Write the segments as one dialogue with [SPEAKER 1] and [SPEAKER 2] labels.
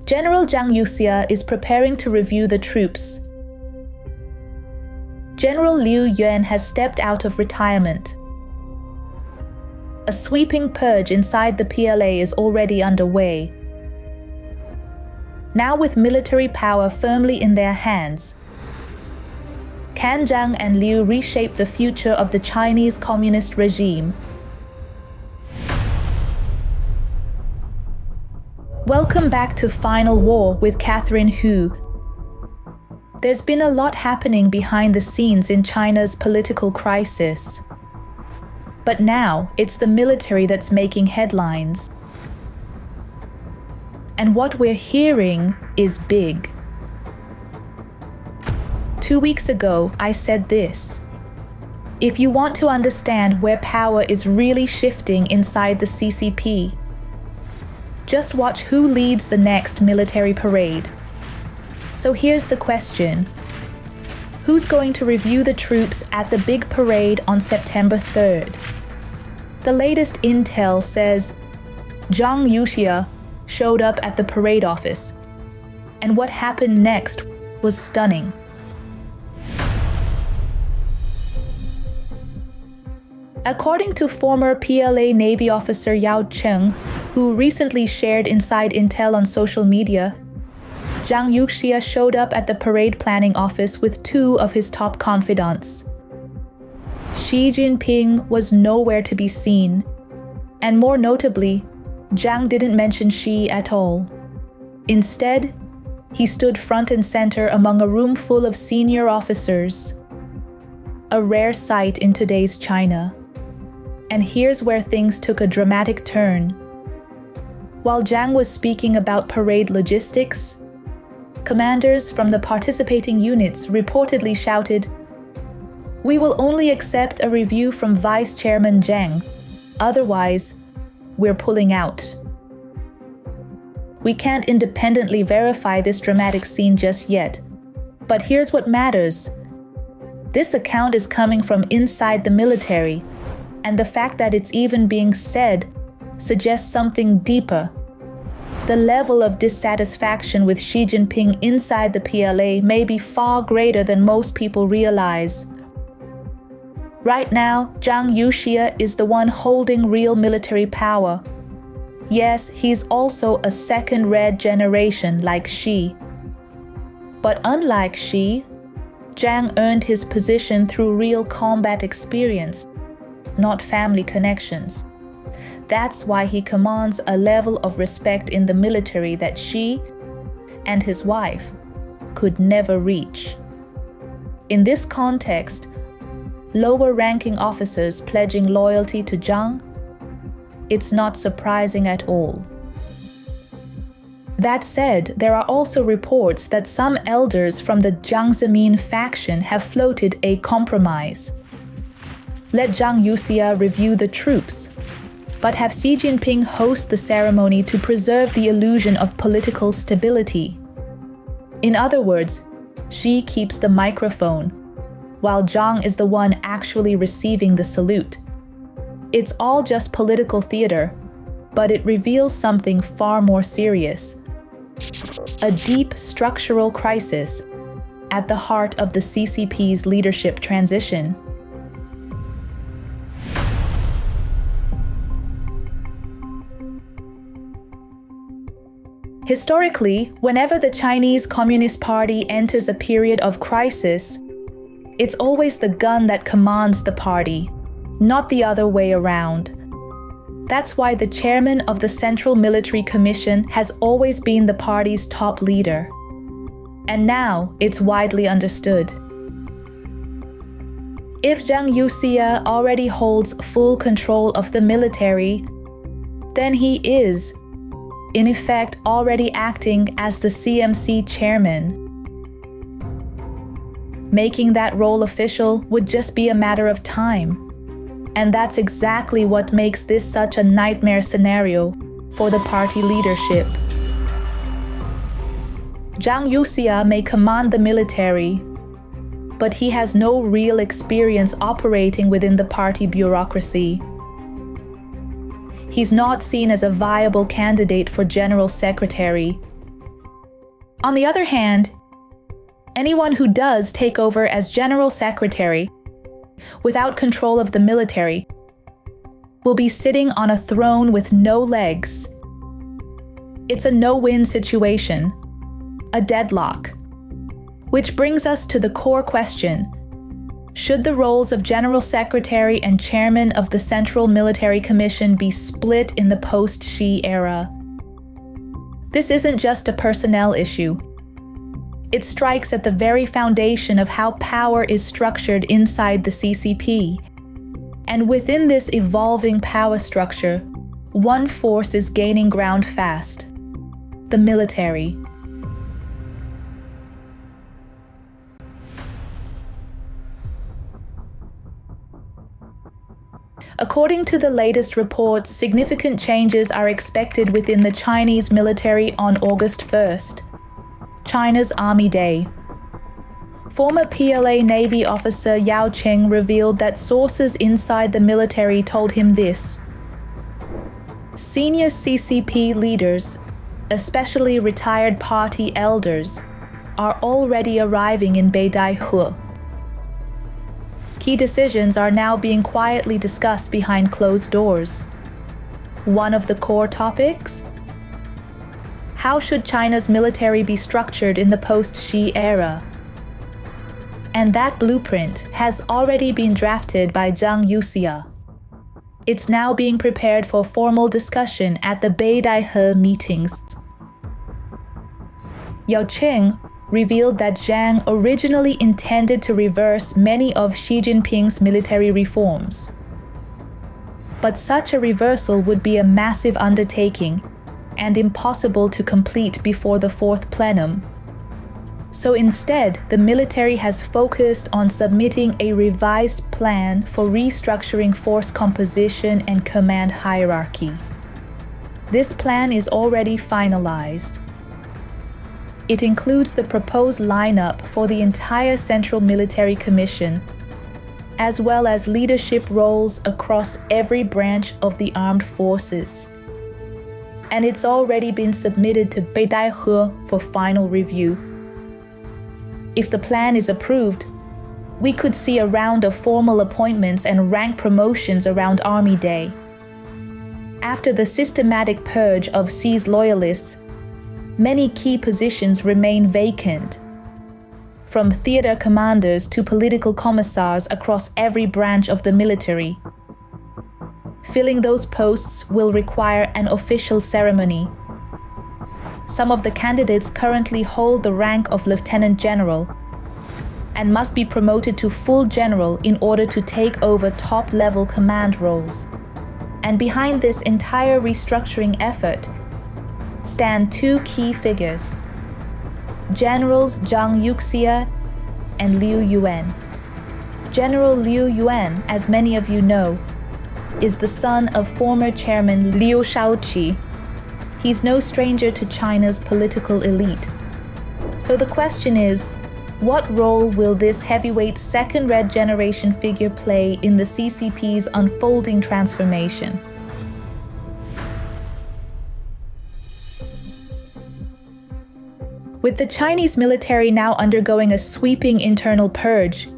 [SPEAKER 1] General Zhang Youxia is preparing to review the troops. General Liu Yuan has stepped out of retirement. A sweeping purge inside the PLA is already underway. Now with military power firmly in their hands, can Zhang and Liu reshape the future of the Chinese communist regime? Welcome back to Final War with Katherine Hu. There's been a lot happening behind the scenes in China's political crisis. But now it's the military that's making headlines. And what we're hearing is big. 2 weeks ago, I said this: if you want to understand where power is really shifting inside the CCP, just watch who leads the next military parade. So here's the question: who's going to review the troops at the big parade on September 3rd? The latest intel says Zhang Youxia showed up at the parade office, and what happened next was stunning. According to former PLA Navy officer Yao Cheng, who recently shared inside intel on social media, Zhang Youxia showed up at the parade planning office with 2 of his top confidants. Xi Jinping was nowhere to be seen, and more notably, Zhang didn't mention Xi at all. Instead, he stood front and center among a room full of senior officers, a rare sight in today's China. And here's where things took a dramatic turn. While Zhang was speaking about parade logistics, commanders from the participating units reportedly shouted, "We will only accept a review from Vice Chairman Zhang. Otherwise, we're pulling out." We can't independently verify this dramatic scene just yet, but here's what matters. This account is coming from inside the military, and the fact that it's even being said suggests something deeper. The level of dissatisfaction with Xi Jinping inside the PLA may be far greater than most people realize. Right now, Zhang Youxia is the one holding real military power. Yes, he's also a second red generation like Xi. But unlike Xi, Zhang earned his position through real combat experience, not family connections. That's why he commands a level of respect in the military that Xi and his wife could never reach. In this context, lower-ranking officers pledging loyalty to Zhang, it's not surprising at all. That said, there are also reports that some elders from the Jiang Zemin faction have floated a compromise. Let Zhang Youxia review the troops, but have Xi Jinping host the ceremony to preserve the illusion of political stability. In other words, Xi keeps the microphone, while Zhang is the one actually receiving the salute. It's all just political theater, but it reveals something far more serious: a deep structural crisis at the heart of the CCP's leadership transition. Historically, whenever the Chinese Communist Party enters a period of crisis, it's always the gun that commands the party, not the other way around. That's why the chairman of the Central Military Commission has always been the party's top leader. And now it's widely understood. If Zhang Youxia already holds full control of the military, then he is, in effect, already acting as the CMC chairman. Making that role official would just be a matter of time. And that's exactly what makes this such a nightmare scenario for the party leadership. Zhang Youxia may command the military, but he has no real experience operating within the party bureaucracy. He's not seen as a viable candidate for general secretary, On the other hand, anyone who does take over as general secretary without control of the military will be sitting on a throne with no legs. It's a no-win situation, a deadlock. Which brings us to the core question: should the roles of General Secretary and Chairman of the Central Military Commission be split in the post-Xi era? This isn't just a personnel issue. It strikes at the very foundation of how power is structured inside the CCP. And within this evolving power structure, one force is gaining ground fast: the military. According to the latest reports, significant changes are expected within the Chinese military on August 1st, China's Army Day. Former PLA Navy officer Yao Cheng revealed that sources inside the military told him this: senior CCP leaders, especially retired party elders, are already arriving in Beidaihe. Key decisions are now being quietly discussed behind closed doors. One of the core topics? How should China's military be structured in the post-Xi era? And that blueprint has already been drafted by Zhang Youxia. It's now being prepared for formal discussion at the Beidaihe meetings. Yao Cheng revealed that Zhang originally intended to reverse many of Xi Jinping's military reforms. But such a reversal would be a massive undertaking and impossible to complete before the fourth plenum. So instead, the military has focused on submitting a revised plan for restructuring force composition and command hierarchy. This plan is already finalized. It includes the proposed lineup for the entire Central Military Commission, as well as leadership roles across every branch of the armed forces. And it's already been submitted to Beidaihe for final review. If the plan is approved, we could see a round of formal appointments and rank promotions around Army Day. After the systematic purge of Xi's loyalists, many key positions remain vacant, from theater commanders to political commissars across every branch of the military. Filling those posts will require an official ceremony. Some of the candidates currently hold the rank of lieutenant general and must be promoted to full general in order to take over top-level command roles. And behind this entire restructuring effort stand two key figures: Generals Zhang Youxia and Liu Yuan. General Liu Yuan, as many of you know, is the son of former chairman Liu Shaoqi. He's no stranger to China's political elite. So the question is, what role will this heavyweight second red generation figure play in the CCP's unfolding transformation? With the Chinese military now undergoing a sweeping internal purge,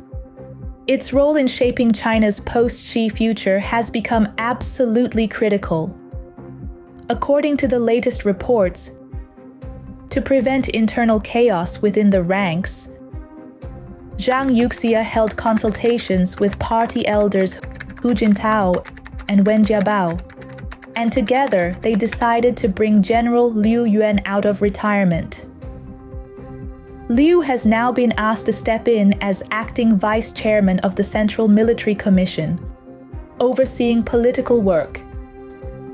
[SPEAKER 1] its role in shaping China's post-Xi future has become absolutely critical. According to the latest reports, to prevent internal chaos within the ranks, Zhang Youxia held consultations with party elders Hu Jintao and Wen Jiabao, and together they decided to bring General Liu Yuan out of retirement. Liu has now been asked to step in as acting vice chairman of the Central Military Commission, overseeing political work,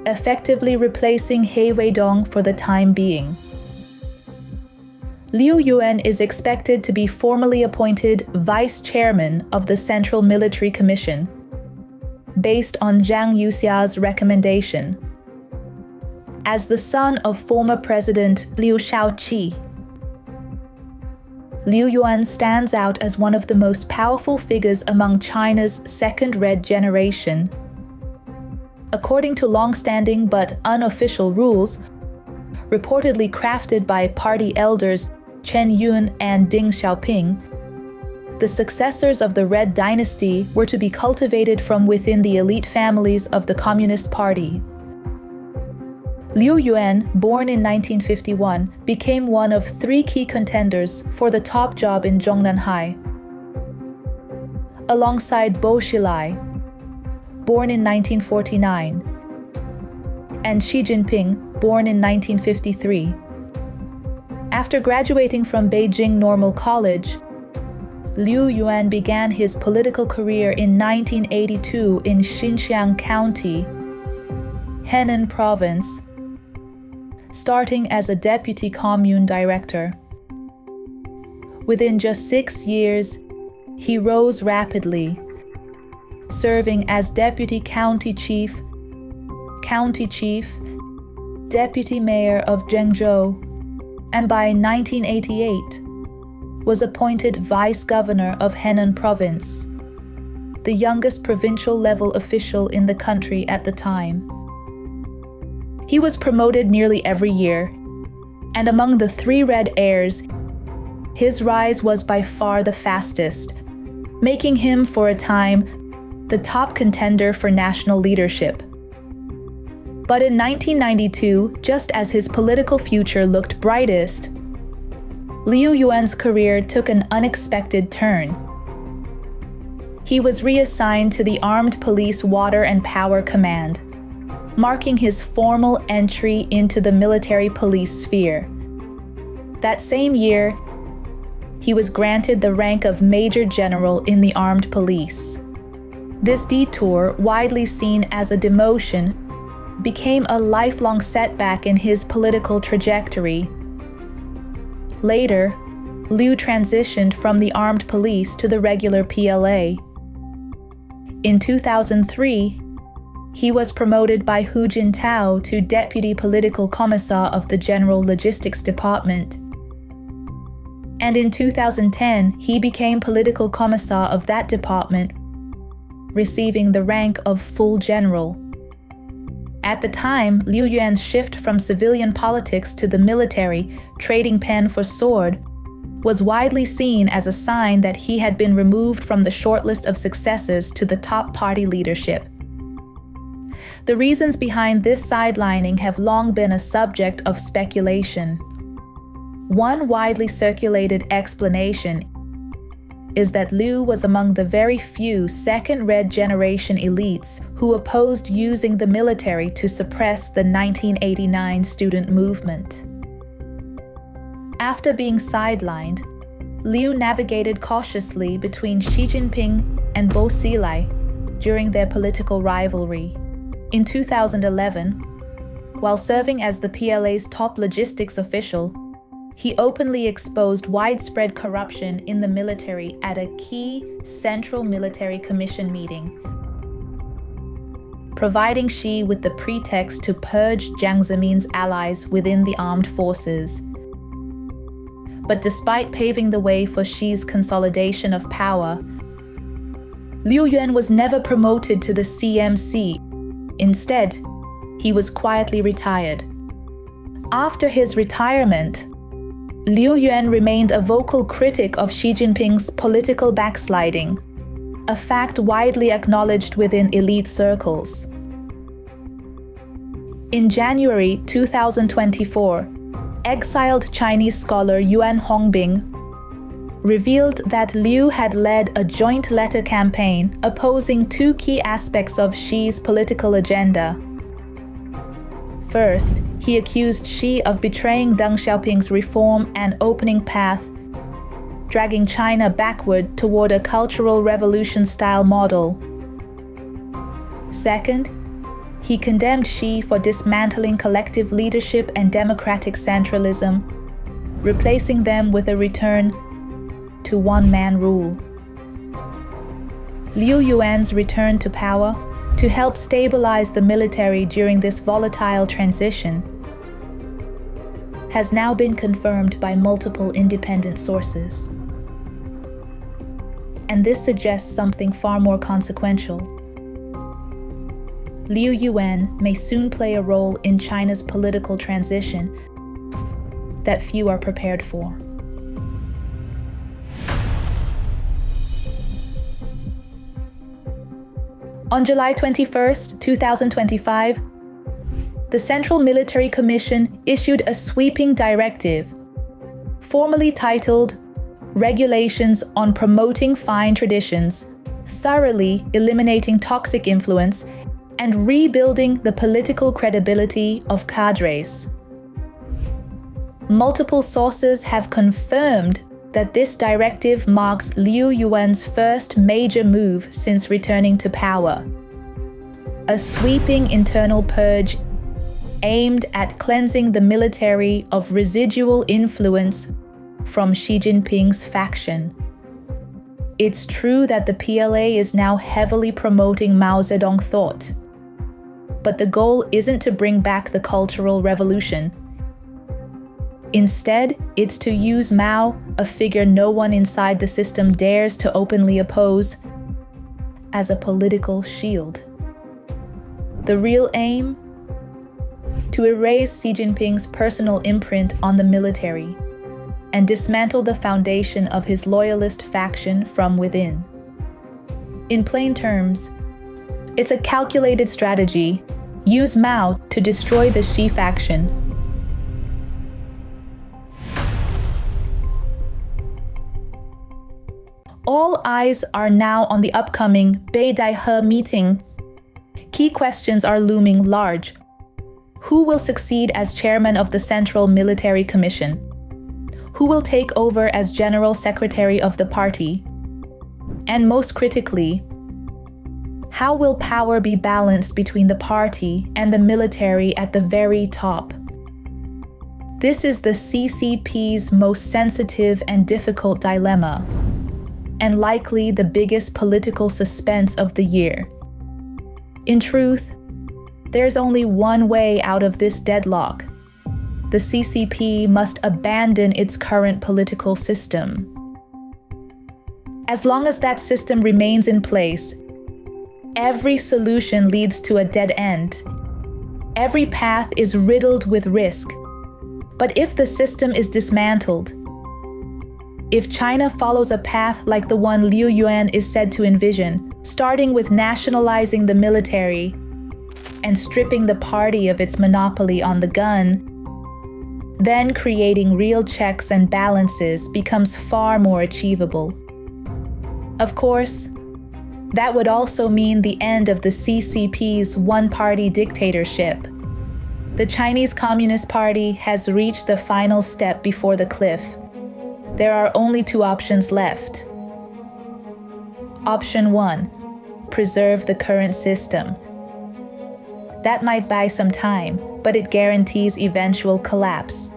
[SPEAKER 1] effectively replacing He Weidong for the time being. Liu Yuan is expected to be formally appointed vice chairman of the Central Military Commission, based on Zhang Youxia's recommendation. As the son of former President Liu Shaoqi, Liu Yuan stands out as one of the most powerful figures among China's second red generation. According to long-standing but unofficial rules, reportedly crafted by party elders Chen Yun and Deng Xiaoping, the successors of the Red Dynasty were to be cultivated from within the elite families of the Communist Party. Liu Yuan, born in 1951, became one of 3 key contenders for the top job in Zhongnanhai, alongside Bo Xilai, born in 1949, and Xi Jinping, born in 1953. After graduating from Beijing Normal College, Liu Yuan began his political career in 1982 in Xinjiang County, Henan Province, starting as a deputy commune director. Within just 6 years, he rose rapidly, serving as deputy county chief, deputy mayor of Zhengzhou, and by 1988 was appointed vice governor of Henan Province, the youngest provincial-level official in the country at the time. He was promoted nearly every year, and among the 3 red heirs, his rise was by far the fastest, making him for a time the top contender for national leadership. But in 1992, just as his political future looked brightest, Liu Yuan's career took an unexpected turn. He was reassigned to the Armed Police Water and Power Command, marking his formal entry into the military police sphere. That same year, he was granted the rank of Major General in the Armed Police. This detour, widely seen as a demotion, became a lifelong setback in his political trajectory. Later, Liu transitioned from the armed police to the regular PLA. In 2003, he was promoted by Hu Jintao to Deputy Political Commissar of the General Logistics Department. And in 2010, he became Political Commissar of that department, receiving the rank of Full General. At the time, Liu Yuan's shift from civilian politics to the military, trading pen for sword, was widely seen as a sign that he had been removed from the shortlist of successors to the top party leadership. The reasons behind this sidelining have long been a subject of speculation. One widely circulated explanation is that Liu was among the very few second Red generation elites who opposed using the military to suppress the 1989 student movement. After being sidelined, Liu navigated cautiously between Xi Jinping and Bo Xilai during their political rivalry. In 2011, while serving as the PLA's top logistics official, he openly exposed widespread corruption in the military at a key Central Military Commission meeting, providing Xi with the pretext to purge Jiang Zemin's allies within the armed forces. But despite paving the way for Xi's consolidation of power, Liu Yuan was never promoted to the CMC. Instead, he was quietly retired. After his retirement, Liu Yuan remained a vocal critic of Xi Jinping's political backsliding, a fact widely acknowledged within elite circles. In January 2024, exiled Chinese scholar Yuan Hongbing revealed that Liu had led a joint letter campaign opposing 2 key aspects of Xi's political agenda. First, he accused Xi of betraying Deng Xiaoping's reform and opening path, dragging China backward toward a cultural revolution-style model. Second, he condemned Xi for dismantling collective leadership and democratic centralism, replacing them with a return to one-man rule. Liu Yuan's return to power, to help stabilize the military during this volatile transition, has now been confirmed by multiple independent sources. And this suggests something far more consequential. Liu Yuan may soon play a role in China's political transition that few are prepared for. On July 21, 2025, the Central Military Commission issued a sweeping directive, formally titled Regulations on Promoting Fine Traditions, thoroughly eliminating toxic influence and rebuilding the political credibility of cadres. Multiple sources have confirmed that this directive marks Liu Yuan's first major move since returning to power. A sweeping internal purge aimed at cleansing the military of residual influence from Xi Jinping's faction. It's true that the PLA is now heavily promoting Mao Zedong thought, but the goal isn't to bring back the Cultural Revolution. Instead, it's to use Mao, a figure no one inside the system dares to openly oppose, as a political shield. The real aim? To erase Xi Jinping's personal imprint on the military and dismantle the foundation of his loyalist faction from within. In plain terms, it's a calculated strategy. Use Mao to destroy the Xi faction. All eyes are now on the upcoming Beidaihe meeting. Key questions are looming large. Who will succeed as chairman of the Central Military Commission? Who will take over as General Secretary of the party? And most critically, how will power be balanced between the party and the military at the very top? This is the CCP's most sensitive and difficult dilemma, and likely the biggest political suspense of the year. In truth, there's only one way out of this deadlock. The CCP must abandon its current political system. As long as that system remains in place, every solution leads to a dead end. Every path is riddled with risk. But if the system is dismantled, if China follows a path like the one Liu Yuan is said to envision, starting with nationalizing the military and stripping the party of its monopoly on the gun, then creating real checks and balances becomes far more achievable. Of course, that would also mean the end of the CCP's one-party dictatorship. The Chinese Communist Party has reached the final step before the cliff. There are only two options left. Option 1, preserve the current system. That might buy some time, but it guarantees eventual collapse.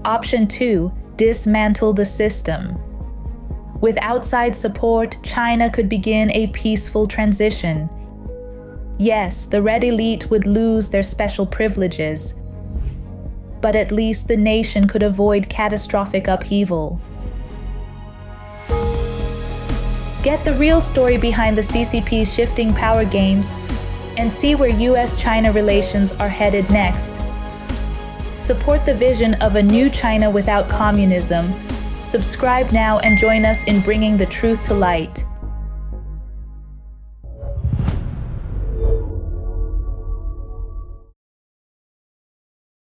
[SPEAKER 1] Option 2, dismantle the system. With outside support, China could begin a peaceful transition. Yes, the red elite would lose their special privileges, but at least the nation could avoid catastrophic upheaval. Get the real story behind the CCP's shifting power games and see where US-China relations are headed next. Support the vision of a new China without communism. Subscribe now and join us in bringing the truth to light.